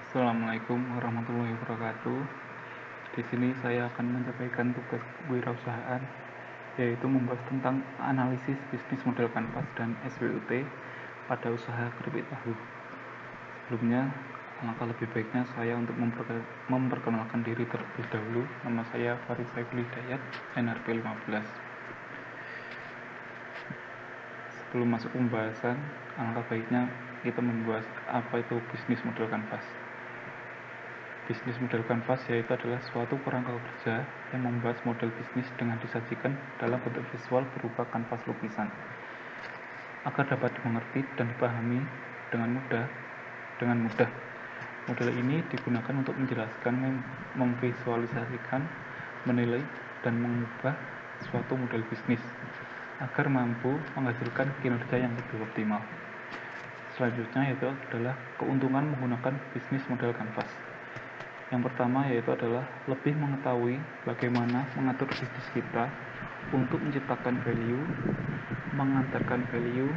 Assalamualaikum warahmatullahi wabarakatuh. Di sini saya akan menyampaikan tugas kewirausahaan, yaitu membahas tentang analisis bisnis model kanvas dan SWOT pada usaha keripik tahu. Sebelumnya, alangkah lebih baiknya saya untuk memperkenalkan diri terlebih dahulu. Nama saya Farid Saiful Hidayat, NRP 15. Sebelum masuk pembahasan, alangkah baiknya kita membahas apa itu bisnis model kanvas. Bisnis model kanvas yaitu adalah suatu kerangka kerja yang membahas model bisnis dengan disajikan dalam bentuk visual berupa kanvas lukisan. Agar dapat dimengerti dan dipahami dengan mudah. Model ini digunakan untuk menjelaskan, memvisualisasikan, menilai, dan mengubah suatu model bisnis agar mampu menghasilkan kinerja yang lebih optimal. Selanjutnya yaitu adalah keuntungan menggunakan bisnis model kanvas. Yang pertama yaitu adalah lebih mengetahui bagaimana mengatur bisnis kita untuk menciptakan value, mengantarkan value,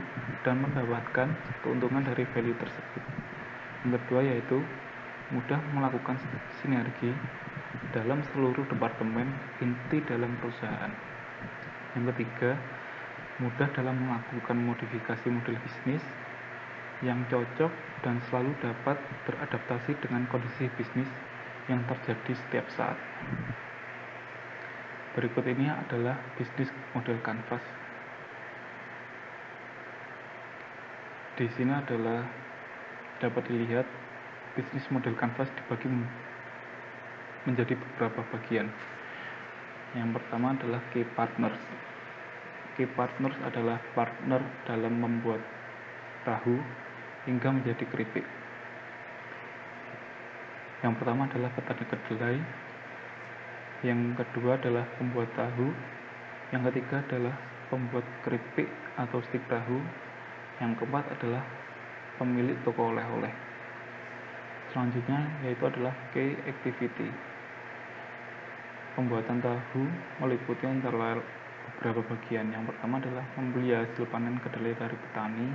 dan mendapatkan keuntungan dari value tersebut. Yang kedua yaitu mudah melakukan sinergi dalam seluruh departemen inti dalam perusahaan. Yang ketiga, mudah dalam melakukan modifikasi model bisnis yang cocok dan selalu dapat beradaptasi dengan kondisi bisnis yang terjadi setiap saat. Berikut ini adalah bisnis model kanvas. Di sini adalah dapat dilihat bisnis model kanvas dibagi menjadi beberapa bagian. Yang pertama adalah key partners. Key partners adalah partner dalam membuat tahu hingga menjadi keripik. Yang pertama adalah petani kedelai, yang kedua adalah pembuat tahu, yang ketiga adalah pembuat keripik atau stik tahu, yang keempat adalah pemilik toko oleh-oleh. Selanjutnya yaitu adalah key activity. Pembuatan tahu meliputi antara beberapa bagian. Yang pertama adalah membeli hasil panen kedelai dari petani,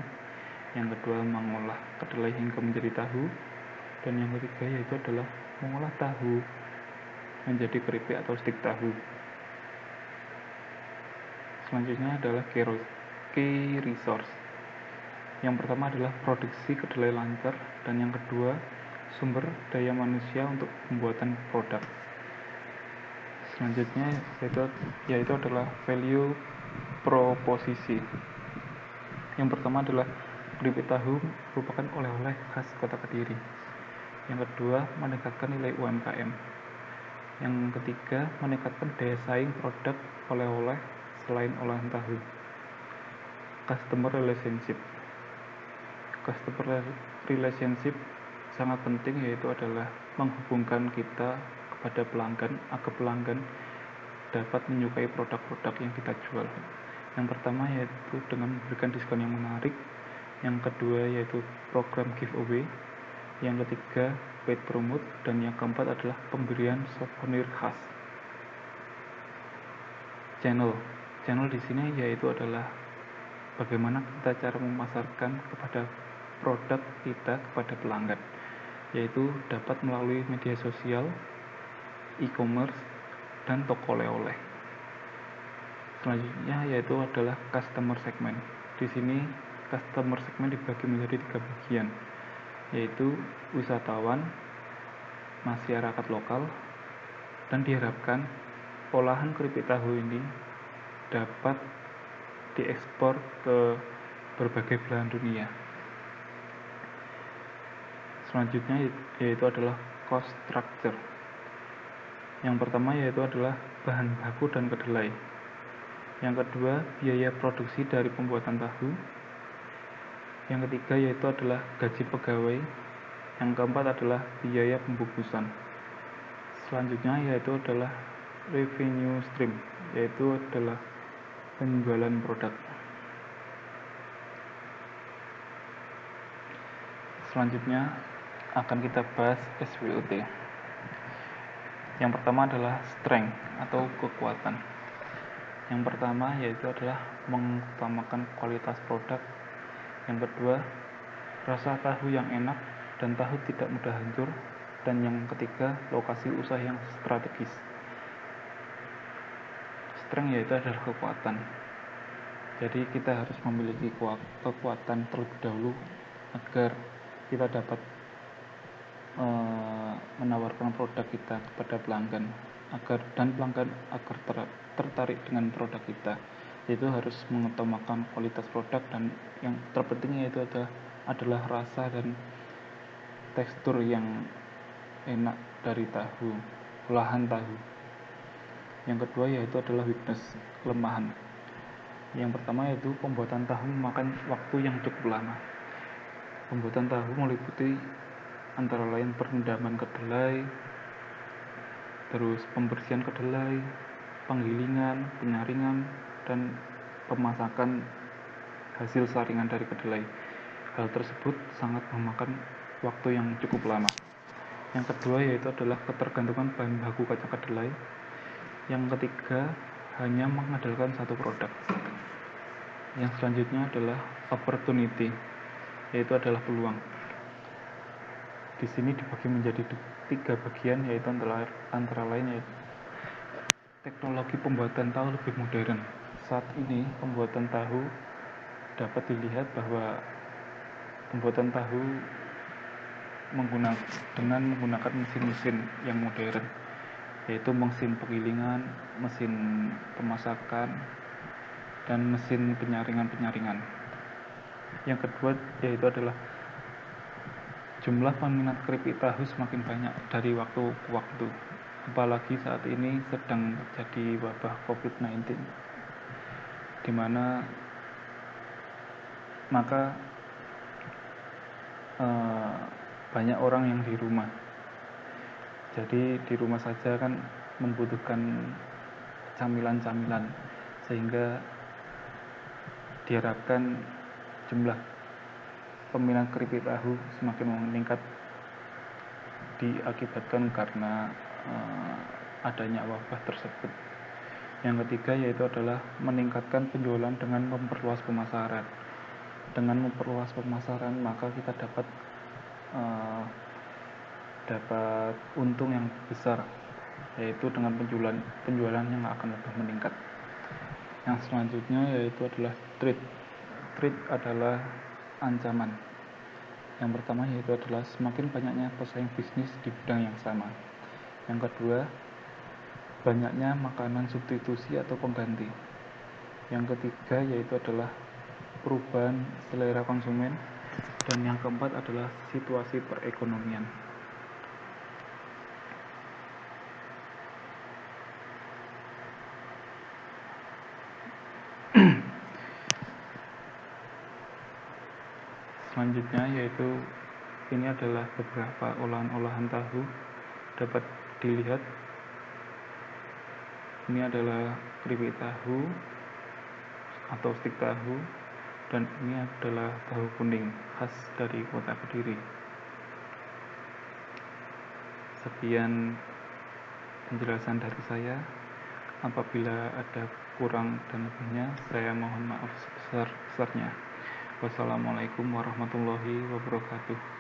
yang kedua mengolah kedelai hingga menjadi tahu, dan yang ketiga yaitu adalah mengolah tahu menjadi keripik atau stik tahu. Selanjutnya adalah key resource. Yang pertama adalah produksi kedelai lancar, dan yang kedua sumber daya manusia untuk pembuatan produk. Selanjutnya yaitu adalah value proposition. Yang pertama adalah keripik tahu merupakan oleh-oleh khas Kota Kediri. Yang kedua, meningkatkan nilai UMKM. Yang ketiga, meningkatkan daya saing produk oleh-oleh selain olahan tahu. Customer relationship sangat penting, yaitu adalah menghubungkan kita kepada pelanggan agar pelanggan dapat menyukai produk-produk yang kita jual. Yang pertama yaitu dengan memberikan diskon yang menarik, yang kedua yaitu program giveaway, yang ketiga paid promote, dan yang keempat adalah pemberian souvenir khas. Channel di sini yaitu adalah bagaimana kita cara memasarkan kepada produk kita kepada pelanggan, yaitu dapat melalui media sosial, e-commerce, dan toko oleh-oleh. Selanjutnya yaitu adalah customer segment. Di sini customer segment dibagi menjadi 3 bagian, yaitu wisatawan, masyarakat lokal, dan diharapkan olahan keripik tahu ini dapat diekspor ke berbagai belahan dunia. Selanjutnya yaitu adalah cost structure. Yang pertama yaitu adalah bahan baku dan kedelai. Yang kedua, biaya produksi dari pembuatan tahu. Yang ketiga yaitu adalah gaji pegawai. Yang keempat adalah biaya pembungkusan. Selanjutnya yaitu adalah revenue stream, yaitu adalah penjualan produk. Selanjutnya akan kita bahas SWOT. Yang pertama adalah strength atau kekuatan. Yang pertama yaitu adalah mengutamakan kualitas produk. Yang kedua, rasa tahu yang enak. dan tahu tidak mudah hancur. Dan yang ketiga, lokasi usaha yang strategis. Strength yaitu adalah kekuatan. Jadi kita harus memiliki kekuatan terlebih dahulu agar kita dapat menawarkan produk kita kepada pelanggan agar tertarik dengan produk kita. Yaitu harus mengutamakan kualitas produk, dan yang terpenting yaitu adalah rasa dan tekstur yang enak dari tahu, olahan tahu. Yang kedua yaitu adalah weakness, kelemahan. Yang pertama yaitu pembuatan tahu memakan waktu yang cukup lama. Pembuatan tahu meliputi antara lain perendaman kedelai, terus pembersihan kedelai, penggilingan, penyaringan, dan pemasakan hasil saringan dari kedelai. Hal tersebut sangat memakan waktu yang cukup lama. Yang kedua yaitu adalah ketergantungan bahan baku kacang kedelai. Yang ketiga, hanya mengandalkan satu produk. Yang selanjutnya adalah opportunity, yaitu adalah peluang. Di sini dibagi menjadi 3 bagian, yaitu antara lain yaitu teknologi pembuatan tahu lebih modern. Saat ini pembuatan tahu dapat dilihat bahwa pembuatan tahu dengan menggunakan mesin-mesin yang modern, yaitu mesin penggilingan, mesin pemasakan, dan mesin penyaringan. Yang kedua yaitu adalah jumlah peminat keripik tahu semakin banyak dari waktu ke waktu, apalagi saat ini sedang terjadi wabah COVID-19, di mana maka banyak orang yang di rumah. Jadi di rumah saja kan membutuhkan camilan-camilan, sehingga diharapkan jumlah peminat keripik tahu semakin meningkat diakibatkan karena adanya wabah tersebut. Yang ketiga yaitu adalah meningkatkan penjualan dengan memperluas pemasaran. Dengan memperluas pemasaran maka kita dapat untung yang besar, yaitu dengan penjualan yang akan lebih meningkat. Yang selanjutnya yaitu adalah threat. Threat adalah ancaman. Yang pertama yaitu adalah semakin banyaknya pesaing bisnis di bidang yang sama. Yang kedua, banyaknya makanan substitusi atau pengganti. Yang ketiga yaitu adalah perubahan selera konsumen. Dan yang keempat adalah situasi perekonomian. Selanjutnya yaitu ini adalah beberapa olahan-olahan tahu, dapat dilihat. Ini adalah keripik tahu atau stik tahu, dan ini adalah tahu kuning khas dari kota Kediri. Sekian penjelasan dari saya. Apabila ada kurang dan lebihnya, saya mohon maaf sebesar-besarnya. Wassalamualaikum warahmatullahi wabarakatuh.